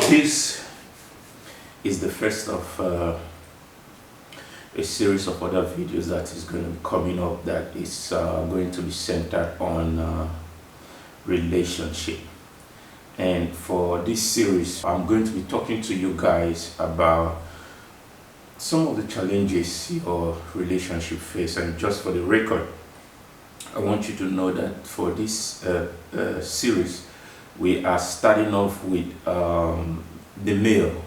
This is the first of a series of other videos that is going to be coming up that is going to be centered on relationship. And for this series, I'm going to be talking to you guys about some of the challenges your relationship face. And just for the record, I want you to know that for this series, we are starting off with the male.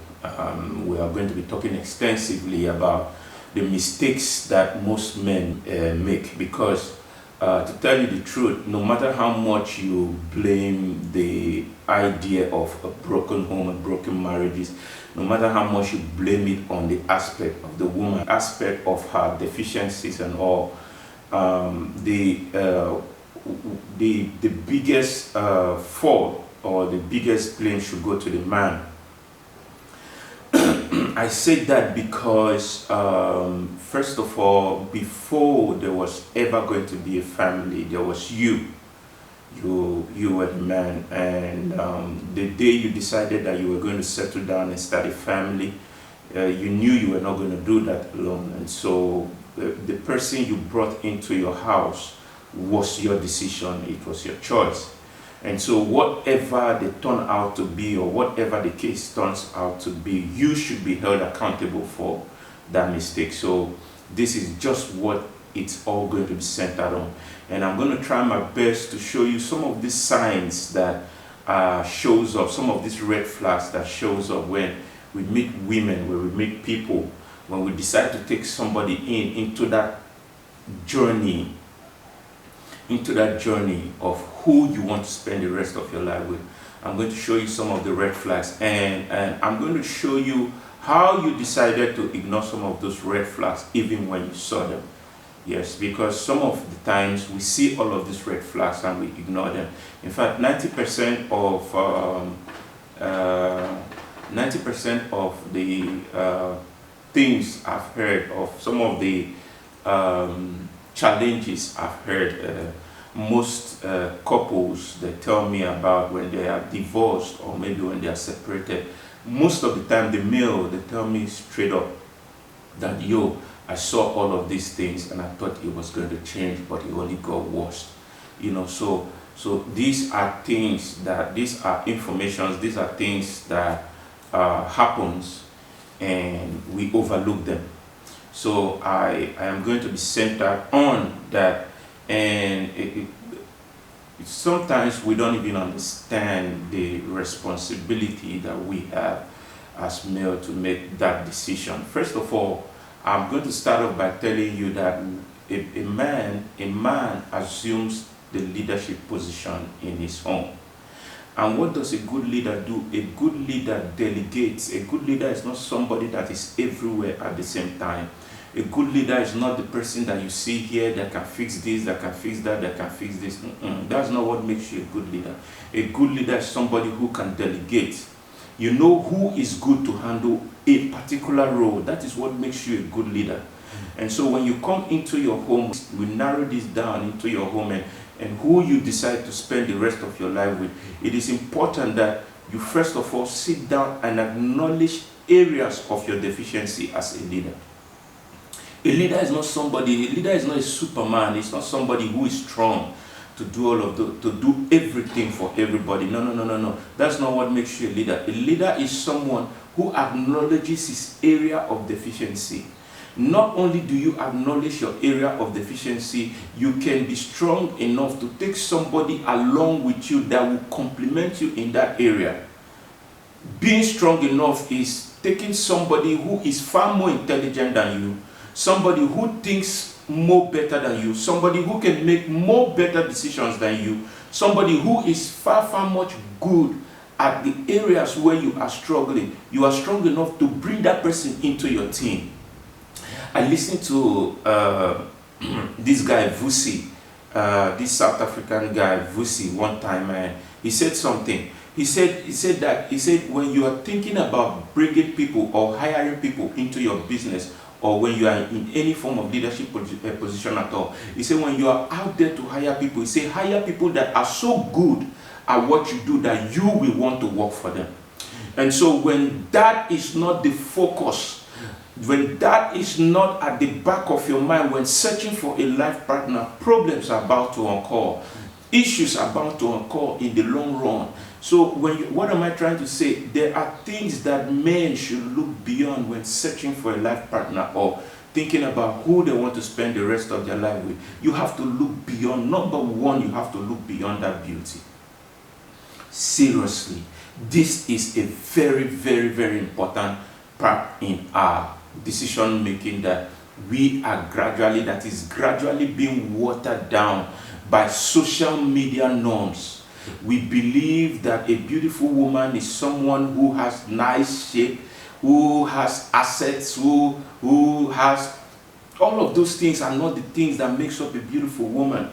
We are going to be talking extensively about the mistakes that most men make, because to tell you the truth, no matter how much you blame the idea of a broken home and broken marriages, no matter how much you blame it on the aspect of the woman, aspect of her deficiencies and all, the biggest fault or the biggest blame should go to the man. I say that because first of all, before there was ever going to be a family, there was you were the man, and the day you decided that you were going to settle down and start a family, you knew you were not going to do that alone, and so the person you brought into your house was your decision, it was your choice. And so whatever they turn out to be, or whatever the case turns out to be, you should be held accountable for that mistake. So this is just what it's all going to be centered on. And I'm going to try my best to show you some of these signs that shows up, some of these red flags that shows up when we meet women, when we meet people, when we decide to take somebody into that journey of who you want to spend the rest of your life with. I'm going to show you some of the red flags, and I'm going to show you how you decided to ignore some of those red flags even when you saw them. Yes, because some of the times we see all of these red flags and we ignore them. In fact, 90% of the things I've heard of, some of the challenges I've heard, most couples, they tell me about when they are divorced or maybe when they are separated. Most of the time, the male, they tell me straight up that, yo, I saw all of these things and I thought it was going to change, but it only got worse. You know, so these are things that, these are informations, these are things that happens and we overlook them. So I am going to be centered on that, and sometimes we don't even understand the responsibility that we have as male to make that decision. First of all, I'm going to start off by telling you that a man assumes the leadership position in his home. And what does a good leader do? A good leader delegates. A good leader is not somebody that is everywhere at the same time. A good leader is not the person that you see here that can fix this, that can fix that, that can fix this. That's not what makes you a good leader. A good leader is somebody who can delegate. You know who is good to handle a particular role. That is what makes you a good leader. And so when you come into your home, we narrow this down into your home and who you decide to spend the rest of your life with. It is important that you first of all sit down and acknowledge areas of your deficiency as a leader. A leader is not somebody, a leader is not a superman. It's not somebody who is strong to do to do everything for everybody. No. That's not what makes you a leader. A leader is someone who acknowledges his area of deficiency. Not only do you acknowledge your area of deficiency, you can be strong enough to take somebody along with you that will complement you in that area. Being strong enough is taking somebody who is far more intelligent than you, somebody who thinks more better than you, somebody who can make more better decisions than you, somebody who is far much good at the areas where you are struggling. You are strong enough to bring that person into your team. I listened to this guy Vusi, this South African guy Vusi, one time, and he said something. He said when you are thinking about bringing people or hiring people into your business, or when you are in any form of leadership position at all, he said when you are out there to hire people, he said hire people that are so good at what you do that you will want to work for them. And so when that is not the focus, when that is not at the back of your mind when searching for a life partner, problems are about to occur. Issues are about to occur in the long run. So what am I trying to say? There are things that men should look beyond when searching for a life partner or thinking about who they want to spend the rest of their life with. You have to look beyond. Number one, you have to look beyond that beauty. Seriously, this is a very, very, very important part in our decision making that is gradually being watered down by social media norms. We believe that a beautiful woman is someone who has nice shape, who has assets, who has all of those things are not the things that makes up a beautiful woman.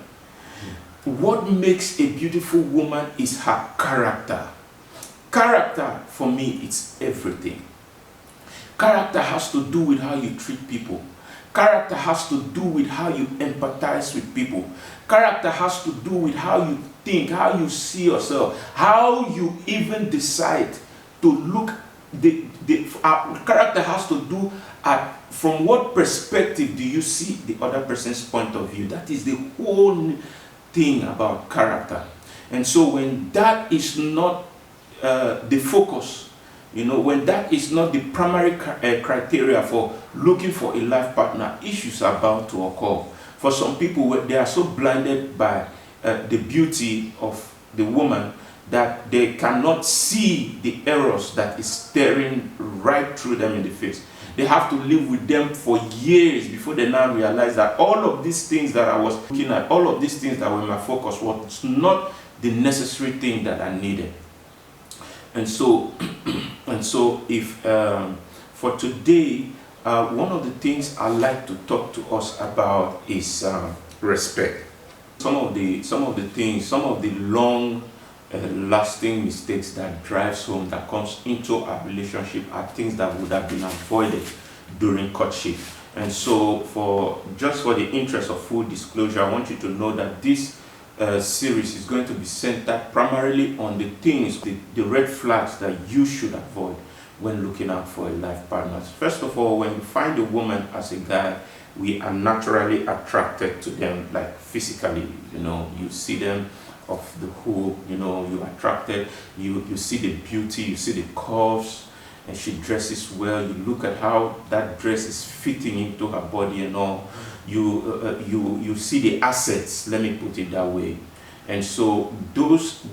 What makes a beautiful woman is her character. Character, for me, it's everything. Character has to do with how you treat people. Character has to do with how you empathize with people. Character has to do with how you think, how you see yourself, how you even decide to look. Character has to do from what perspective do you see the other person's point of view. That is the whole thing about character. And so when that is not the focus, when that is not the primary criteria for looking for a life partner, issues are bound to occur. For some people, they are so blinded by the beauty of the woman that they cannot see the errors that is staring right through them in the face. They have to live with them for years before they now realize that all of these things that I was looking at, all of these things that were my focus, was not the necessary thing that I needed. And so, if for today, one of the things I like to talk to us about is respect. Some of the long lasting mistakes that drives home, that comes into our relationship, are things that would have been avoided during courtship. And so, for the interest of full disclosure, I want you to know that this series is going to be centered primarily on the things, the red flags that you should avoid when looking out for a life partner. First of all, when you find a woman as a guy, we are naturally attracted to them, like physically. You see them off the hook, you're attracted, you see the beauty, you see the curves, and she dresses well. You look at how that dress is fitting into her body and all. You see the assets, let me put it that way. And so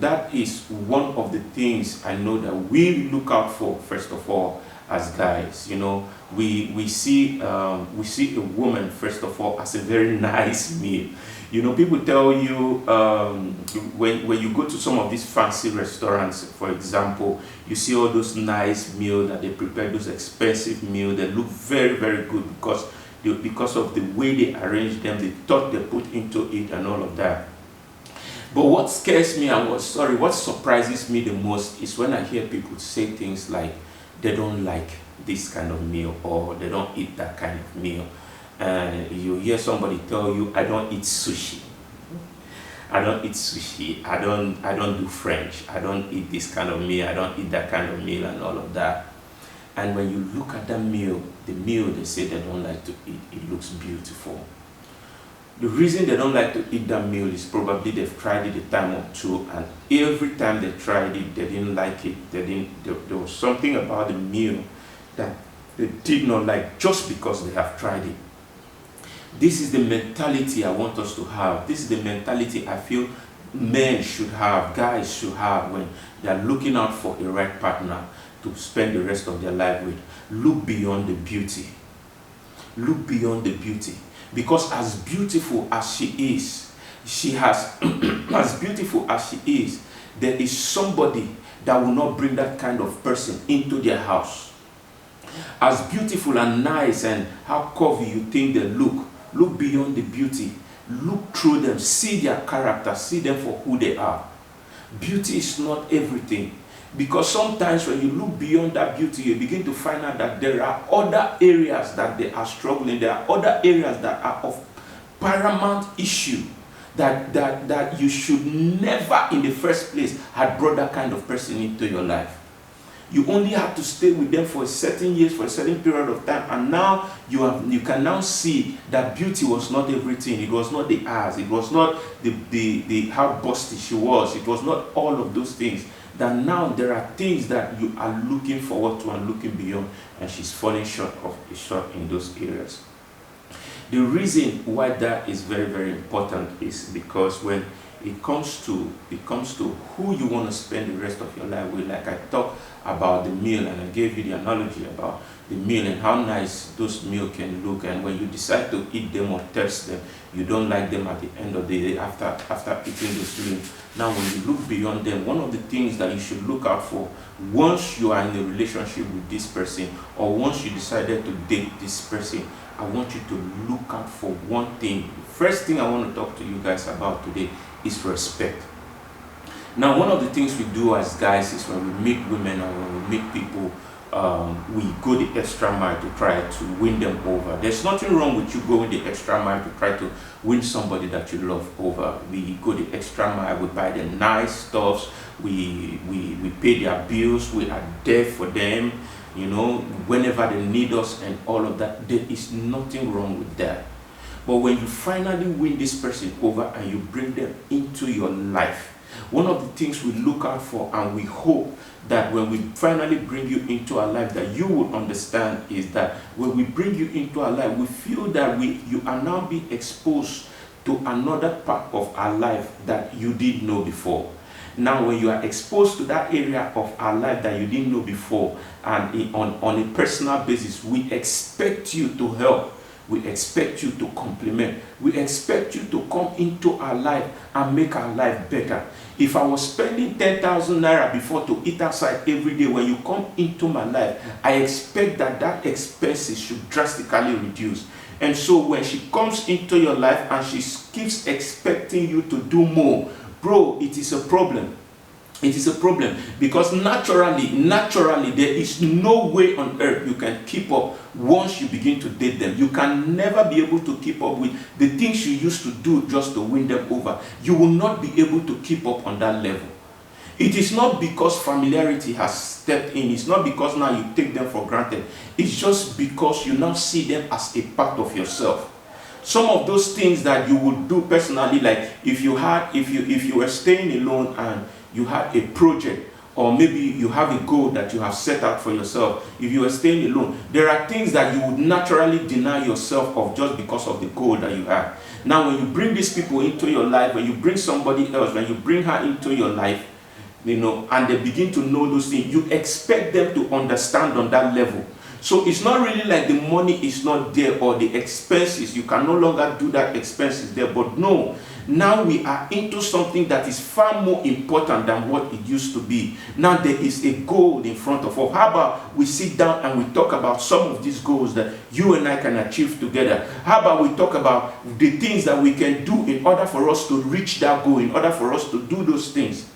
that is one of the things I know that we look out for, first of all, as guys. We see a woman, first of all, as a very nice meal. People tell you when you go to some of these fancy restaurants, for example, you see all those nice meals that they prepare, those expensive meals that look very, very good because of the way they arrange them, the thought they put into it and all of that. But what scares me and what surprises me the most is when I hear people say things like they don't like this kind of meal or they don't eat that kind of meal. And you hear somebody tell you, I don't eat sushi. I don't eat sushi. I don't do French. I don't eat this kind of meal. I don't eat that kind of meal and all of that. And when you look at that meal, the meal they say they don't like to eat, it looks beautiful. The reason they don't like to eat that meal is probably they've tried it a time or two, and every time they tried it, they didn't like it. There was something about the meal that they did not like just because they have tried it. This is the mentality I want us to have. This is the mentality I feel men should have, guys should have when they are looking out for a right partner to spend the rest of their life with. Look beyond the beauty. Look beyond the beauty. Because as beautiful as she is, as beautiful as she is, there is somebody that will not bring that kind of person into their house. As beautiful and nice and how curvy you think they look beyond the beauty. Look through them, see their character, see them for who they are. Beauty is not everything. Because sometimes when you look beyond that beauty, you begin to find out that there are other areas that they are struggling. There are other areas that are of paramount issue that you should never in the first place have brought that kind of person into your life. You only have to stay with them for a certain years, for a certain period of time, and now you can now see that beauty was not everything. It was not the eyes. It was not the how busty she was. It was not all of those things. That now there are things that you are looking forward to and looking beyond, and she's falling short in those areas. The reason why that is very, very important is because when it comes to who you want to spend the rest of your life with, like I talked about the meal, and I gave you the analogy about the meal and how nice those meals can look, and when you decide to eat them or taste them, you don't like them at the end of the day after eating those meals. Now when you look beyond them, one of the things that you should look out for once you are in a relationship with this person, or once you decided to date this person, I want you to look out for one thing. First thing I want to talk to you guys about today is respect. Now, one of the things we do as guys is when we meet women or when we meet people, we go the extra mile to try to win them over. There's nothing wrong with you going the extra mile to try to win somebody that you love over. We go the extra mile, we buy them nice stuffs, we pay their bills, we are there for them, you know, whenever they need us and all of that. There is nothing wrong with that. But when you finally win this person over and you bring them into your life, one of the things we look out for and we hope that when we finally bring you into our life that you will understand is that when we bring you into our life, we feel that you are now being exposed to another part of our life that you didn't know before. Now, when you are exposed to that area of our life that you didn't know before, and on a personal basis, we expect you to help. We expect you to compliment. We expect you to come into our life and make our life better. If I was spending 10,000 naira before to eat outside every day, when you come into my life, I expect that expenses should drastically reduce. And so when she comes into your life and she keeps expecting you to do more, bro, it is a problem. It is a problem because naturally, there is no way on earth you can keep up once you begin to date them. You can never be able to keep up with the things you used to do just to win them over. You will not be able to keep up on that level. It is not because familiarity has stepped in. It's not because now you take them for granted. It's just because you now see them as a part of yourself. Some of those things that you would do personally, like if you were staying alone and you had a project, or maybe you have a goal that you have set out for yourself. If you are staying alone, there are things that you would naturally deny yourself of just because of the goal that you have. Now, when you bring these people into your life, when you bring somebody else, when you bring her into your life, you know, and they begin to know those things, you expect them to understand on that level. So it's not really like the money is not there or the expenses. You can no longer do that expenses there. But no, now we are into something that is far more important than what it used to be. Now there is a goal in front of us. How about we sit down and we talk about some of these goals that you and I can achieve together? How about we talk about the things that we can do in order for us to reach that goal, in order for us to do those things?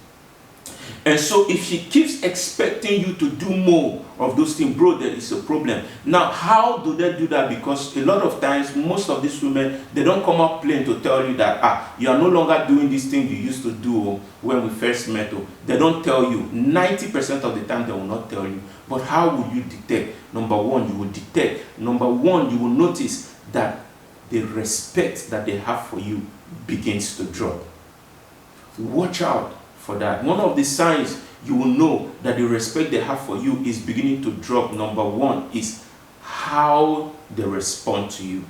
And so if she keeps expecting you to do more of those things, bro, there is a problem. Now, how do they do that? Because a lot of times, most of these women, they don't come up plain to tell you that, you are no longer doing this thing you used to do when we first met. They don't tell you. 90% of the time, they will not tell you. But how will you detect? Number one, you will detect. Number one, you will notice that the respect that they have for you begins to drop. Watch out for that. One of the signs you will know that the respect they have for you is beginning to drop. Number one is how they respond to you.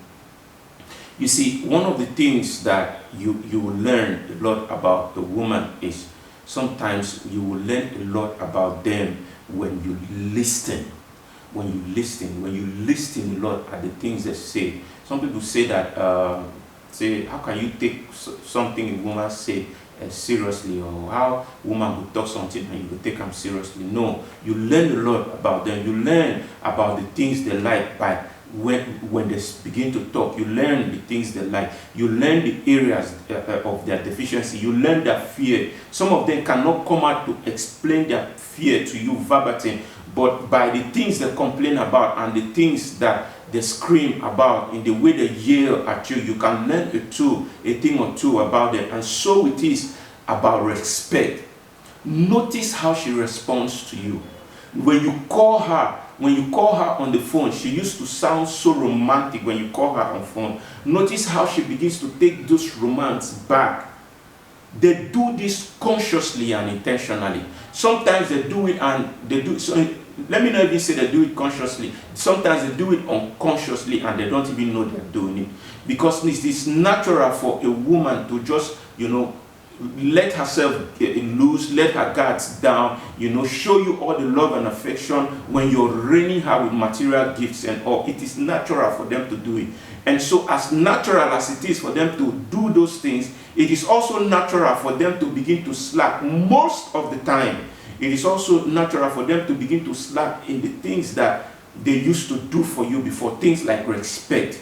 You see, one of the things that you will learn a lot about the woman is sometimes you will learn a lot about them when you listen. When you listen a lot at the things they say. Some people say that, how can you take something a woman say seriously, or how woman will talk something and you will take them seriously? No, you learn a lot about them. You learn about the things they like by when they begin to talk. You learn the things they like. You learn the areas of their deficiency. You learn their fear. Some of them cannot come out to explain their fear to you verbatim, but by the things they complain about and the things that they scream about, in the way they yell at you, you can learn a thing or two about them. And so it is about respect. Notice how she responds to you. When you call her on the phone, she used to sound so romantic when you call her on phone. Notice how she begins to take those romance back. They do this consciously and intentionally. Sometimes they do it and they do so. Let me not even say they do it consciously. Sometimes they do it unconsciously and they don't even know they're doing it. Because it is natural for a woman to just, let herself loose, let her guards down, show you all the love and affection when you're raining her with material gifts and all. It is natural for them to do it. And so as natural as it is for them to do those things, it is also natural for them to begin to slack. Most of the time, it is also natural for them to begin to slack in the things that they used to do for you before. Things like respect.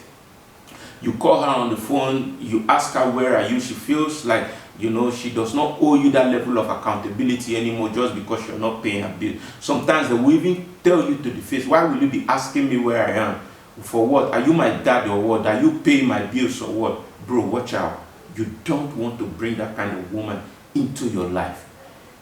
You call her on the phone, you ask her where are you, she feels like she does not owe you that level of accountability anymore just because you're not paying her bill. Sometimes they will even tell you to the face, why will you be asking me where I am? For what? Are you my dad or what? Are you paying my bills or what? Bro, watch out. You don't want to bring that kind of woman into your life.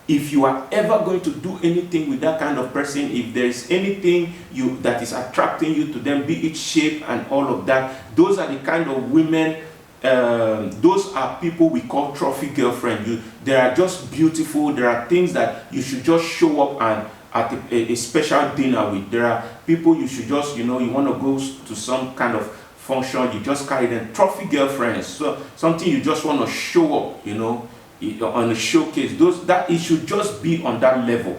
If you are ever going to do anything with that kind of person, if there is anything that is attracting you to them, be it shape and all of that, those are the kind of women. Those are people we call trophy girlfriend. They are just beautiful. There are things that you should just show up and at a special dinner with. There are people you should just, you want to go to some kind of function, you just carry them. Trophy girlfriends, so something you just want to show up, on a showcase. That it should just be on that level.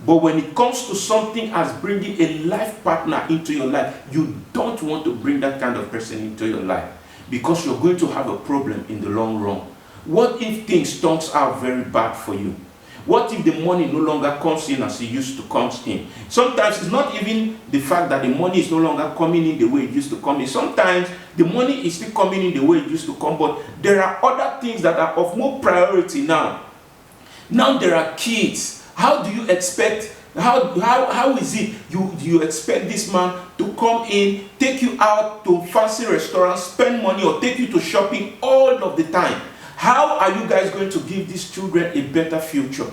But when it comes to something as bringing a life partner into your life, you don't want to bring that kind of person into your life, because you're going to have a problem in the long run. What if things turns out very bad for you? What if the money no longer comes in as it used to come in? Sometimes it's not even the fact that the money is no longer coming in the way it used to come in. Sometimes the money is still coming in the way it used to come, but there are other things that are of more priority now. Now there are kids. How do you expect, how is it you expect this man to come in, take you out to fancy restaurants, spend money, or take you to shopping all of the time? How are you guys going to give these children a better future?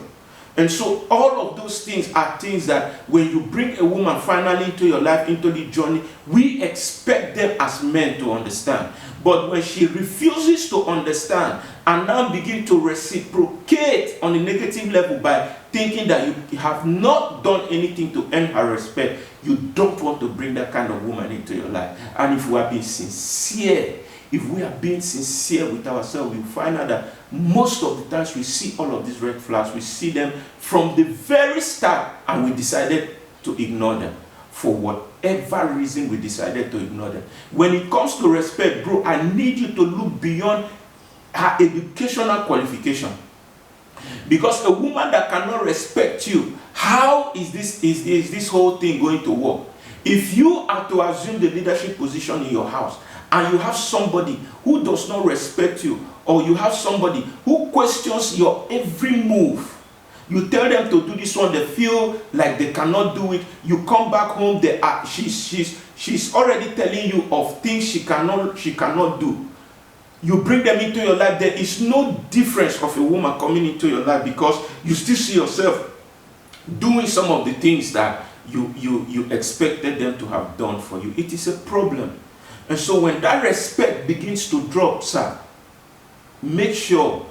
And so all of those things are things that when you bring a woman finally into your life, into the journey, we expect them as men to understand. But when she refuses to understand and now begin to reciprocate on a negative level by thinking that you have not done anything to earn her respect, you don't want to bring that kind of woman into your life. And if we are being sincere, if we are being sincere with ourselves, we find out that most of the times we see all of these red flags, we see them from the very start, and we decided to ignore them. For whatever reason, we decided to ignore them. When it comes to respect, bro, I need you to look beyond her educational qualification. Because a woman that cannot respect you, how is this whole thing going to work? If you are to assume the leadership position in your house, and you have somebody who does not respect you, or you have somebody who questions your every move, you tell them to do this one, they feel like they cannot do it. You come back home, she's already telling you of things she cannot do. You bring them into your life. There is no difference of a woman coming into your life, because you still see yourself doing some of the things that you expected them to have done for you. It is a problem. And so when that respect begins to drop, sir, make sure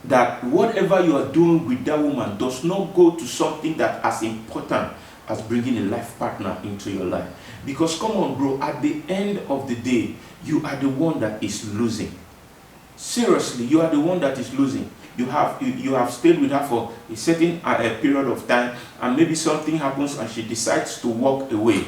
that whatever you are doing with that woman does not go to something that as important as bringing a life partner into your life. Because come on, bro, at the end of the day, you are the one that is losing. Seriously, you are the one that is losing. You have stayed with her for a certain period of time, and maybe something happens and she decides to walk away.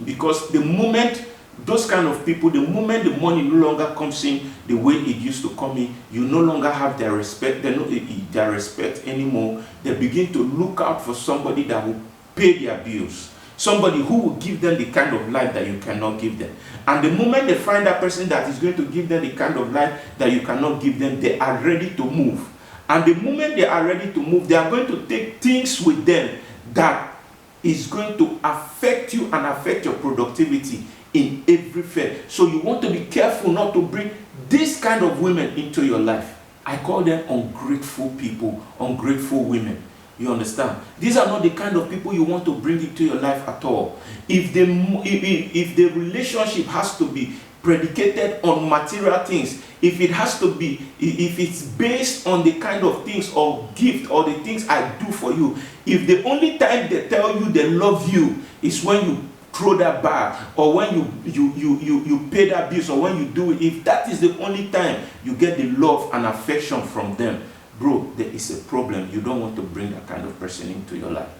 Because the moment those kind of people, the moment the money no longer comes in the way it used to come in, you no longer have their respect, their respect anymore. They begin to look out for somebody that will pay their bills, somebody who will give them the kind of life that you cannot give them. And the moment they find that person that is going to give them the kind of life that you cannot give them, they are ready to move. And the moment they are ready to move, they are going to take things with them that is going to affect you and affect your productivity in every fair. So you want to be careful not to bring this kind of women into your life. I call them ungrateful people, ungrateful women. You understand? These are not the kind of people you want to bring into your life at all. If the relationship has to be predicated on material things, if it's based on the kind of things or gift or the things I do for you, if the only time they tell you they love you is when you throw that bar, or when you pay that bills, or when you do it, if that is the only time you get the love and affection from them, bro, there is a problem. You don't want to bring that kind of person into your life.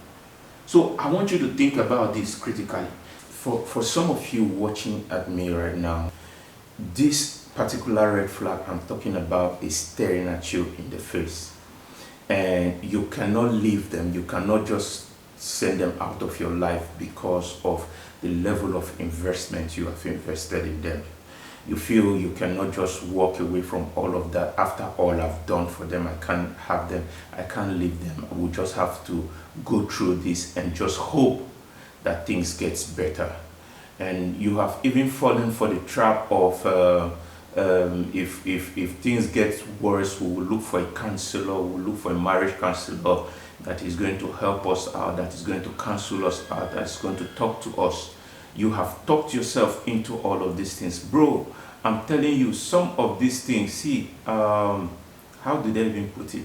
So I want you to think about this critically. For some of you watching at me right now, this particular red flag I'm talking about is staring at you in the face, and you cannot leave them. You cannot just send them out of your life because of the level of investment you have invested in them. You feel you cannot just walk away from all of that. After all I've done for them, I can't have them, I can't leave them. I will just have to go through this and just hope that things gets better. And you have even fallen for the trap of if things get worse, we will look for a counselor, we will look for a marriage counselor that is going to help us out, that is going to counsel us out, that is going to talk to us. You have talked yourself into all of these things. Bro, I'm telling you, some of these things, see, how did they even put it?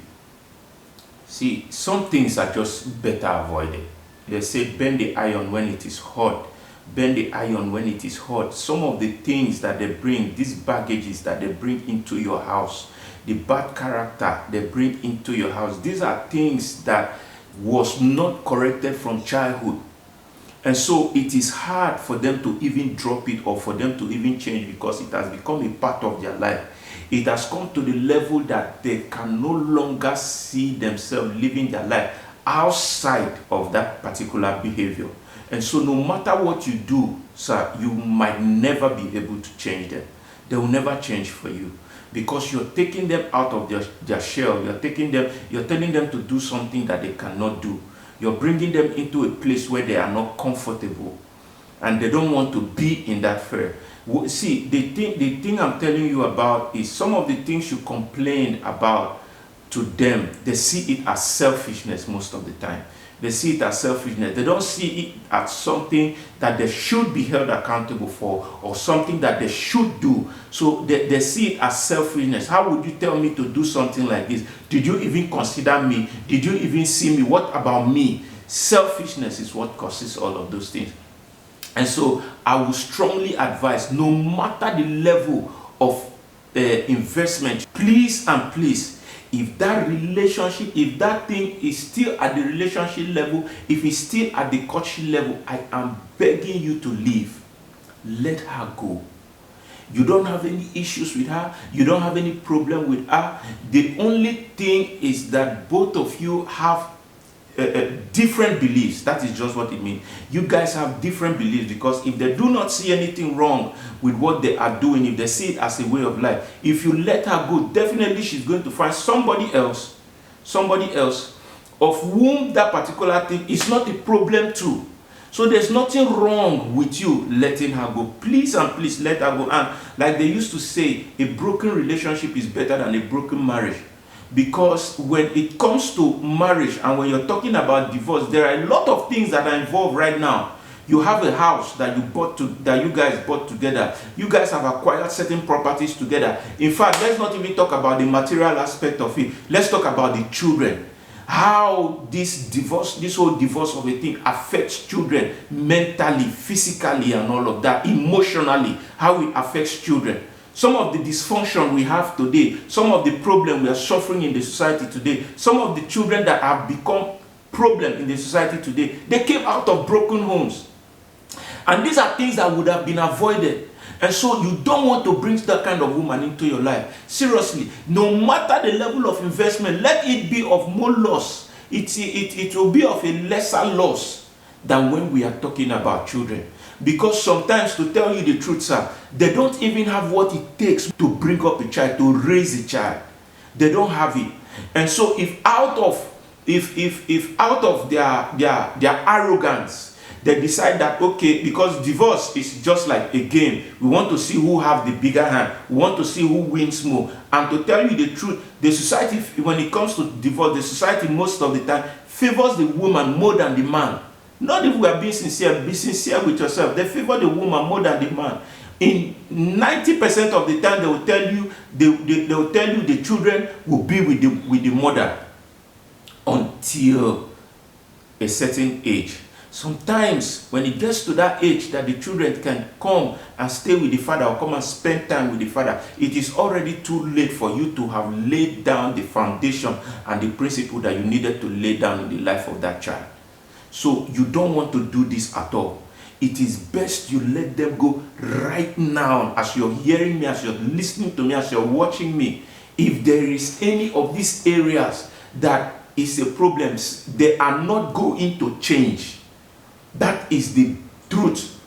See, some things are just better avoided. They say bend the iron when it is hot. Bend the iron when it is hot. Some of the things that they bring, these baggages that they bring into your house, the bad character they bring into your house, these are things that was not corrected from childhood. And so it is hard for them to even drop it, or for them to even change, because it has become a part of their life. It has come to the level that they can no longer see themselves living their life outside of that particular behavior. And so no matter what you do, sir, you might never be able to change them. They will never change for you, because you're taking them out of their shell. You're telling them to do something that they cannot do. You're bringing them into a place where they are not comfortable, and they don't want to be in that fear. See, the thing I'm telling you about is some of the things you complain about to them, they see it as selfishness most of the time. They see it as selfishness. They don't see it as something that they should be held accountable for, or something that they should do. So they see it as selfishness. How would you tell me to do something like this? Did you even consider me? Did you even see me? What about me? Selfishness is what causes all of those things. And so I would strongly advise, no matter the level of investment, please and please, if that relationship, if that thing is still at the relationship level, if it's still at the courtship level, I am begging you to leave. Let her go. You don't have any issues with her. You don't have any problem with her. The only thing is that both of you have different beliefs. That is just what it means. You guys have different beliefs, because if they do not see anything wrong with what they are doing, if they see it as a way of life, if you let her go, definitely she's going to find somebody else of whom that particular thing is not a problem to. So there's nothing wrong with you letting her go. Please and please let her go. And like they used to say, a broken relationship is better than a broken marriage. Because when it comes to marriage, and when you're talking about divorce, there are a lot of things that are involved right now. You have a house that you guys bought together. You guys have acquired certain properties together. In fact, let's not even talk about the material aspect of it. Let's talk about the children. How this whole divorce of a thing affects children mentally, physically, and all of that, emotionally, how it affects children. Some of the dysfunction we have today, some of the problem we are suffering in the society today, some of the children that have become problem in the society today, they came out of broken homes. And these are things that would have been avoided. And so you don't want to bring that kind of woman into your life. Seriously, no matter the level of investment, let it be of more loss. It will be of a lesser loss than when we are talking about children. Because sometimes, to tell you the truth, sir, they don't even have what it takes to bring up a child, to raise a child. They don't have it. And so if out of their arrogance, They decide that, okay, because divorce is just like a game, we want to see who have the bigger hand, we want to see who wins more. And to tell you the truth, the society, when it comes to divorce, the society most of the time favors the woman more than the man. Not if we are being sincere, be sincere with yourself. They favor the woman more than the man. In 90% of the time, they will tell you, they will tell you the children will be with the mother until a certain age. Sometimes when it gets to that age that the children can come and stay with the father or come and spend time with the father, it is already too late for you to have laid down the foundation and the principle that you needed to lay down in the life of that child. So you don't want to do this at all. It is best you let them go right now. As you're hearing me, as you're listening to me, as you're watching me, if there is any of these areas that is a problem, they are not going to change. That is the truth.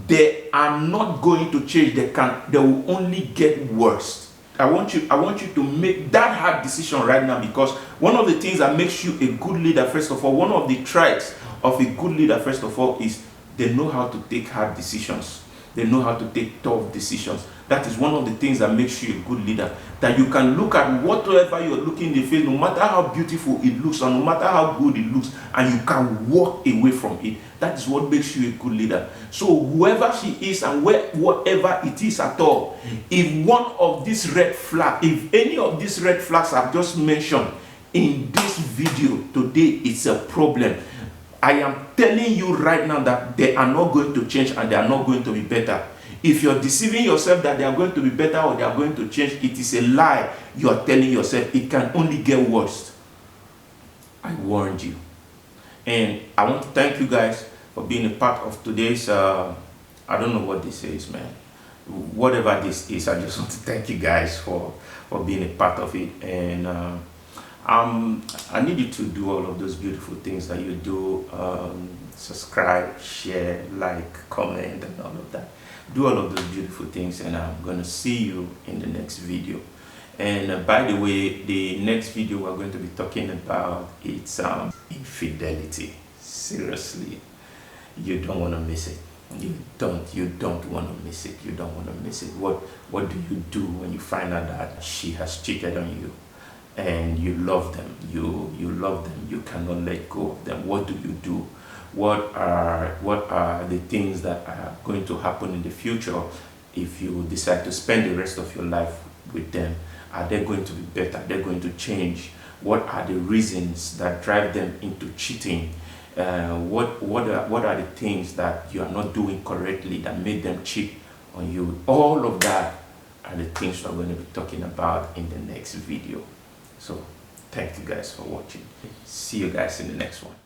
They are not going to change. They will only get worse. I want you to make that hard decision right now, because one of the things that makes you a good leader, first of all, one of the traits of a good leader, first of all, is they know how to take hard decisions. They know how to take tough decisions. That is one of the things that makes you a good leader. That you can look at whatever you're looking in the face, no matter how beautiful it looks and no matter how good it looks, and you can walk away from it. That is what makes you a good leader. So whoever she is and whatever it is at all, if one of these red flags, if any of these red flags I've just mentioned in this video today, it's a problem. I am telling you right now that they are not going to change and they are not going to be better. If you're deceiving yourself that they are going to be better or they are going to change, it is a lie you are telling yourself. It can only get worse. I warned you. And I want to thank you guys for being a part of today's, I don't know what this is, man. Whatever this is, I just want to thank you guys for being a part of it. And I need you to do all of those beautiful things that you do. Subscribe, share, like, comment, and all of that. Do all of those beautiful things, and I'm going to see you in the next video. And by the way, the next video we're going to be talking about, it's infidelity. Seriously, you don't want to miss it. You don't want to miss it. You don't want to miss it. What do you do when you find out that she has cheated on you and you love them? You love them. You cannot let go of them. What do you do? What are the things that are going to happen in the future if you decide to spend the rest of your life with them? Are they going to be better? Are they going to change? What are the reasons that drive them into cheating? What are the things that you are not doing correctly that made them cheat on you? All of that are the things we're going to be talking about in the next video. So thank you guys for watching. See you guys in the next one.